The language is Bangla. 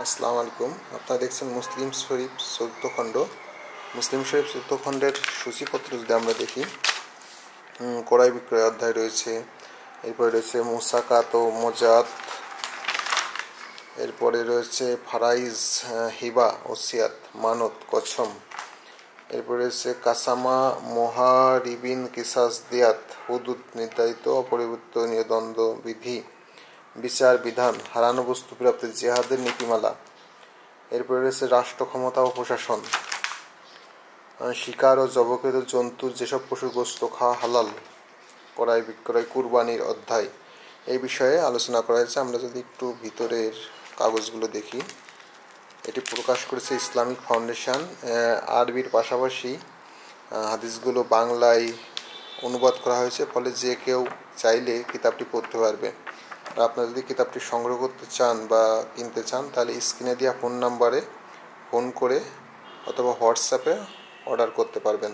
আসসালামু আলাইকুম। আপনারা দেখছেন মুসলিম শরীফ চৌদ্দ খণ্ড। মুসলিম শরীফ চৌদ্দ খণ্ডের সূচিপত্র যদি আমরা দেখি, ক্রয় বিক্রয় অধ্যায় রয়েছে, এরপরে রয়েছে মুসাকাত ও মোজাত, এরপরে রয়েছে ফারাইজ, হিবা, ওসিয়াত, মানত, কসম, এরপরে রয়েছে কাসামা, মোহারিবিন, কিসাস, দিয়াত, হুদুদ, নির্ধারিত অপরিবর্তনীয় দ্বন্দ্ব বিধি, বিচার বিধান, হারানো বস্তু প্রাপ্তি, জিহাদের নীতিমালা। এরপরে রয়েছে রাষ্ট্র ক্ষমতা ও প্রশাসন, শিকার ও জবকৃত জন্তুর যেসব পশুর গোস্ত খাওয়া হালাল, ক্রয় বিক্রয়, কুরবানির অধ্যায়, এই বিষয়ে আলোচনা করা হয়েছে। আমরা যদি একটু ভিতরের কাগজগুলো দেখি, এটি প্রকাশ করেছে ইসলামিক ফাউন্ডেশন। আরবির পাশাপাশি হাদিসগুলো বাংলায় অনুবাদ করা হয়েছে, ফলে যে কেউ চাইলে কিতাবটি পড়তে পারবে। আর আপনারা যদি কিতাবটি সংগ্রহ করতে চান বা কিনতে চান, তাহলে স্ক্রিনে দেওয়া ফোন নাম্বারে ফোন করে অথবা হোয়াটসঅ্যাপে অর্ডার করতে পারবেন।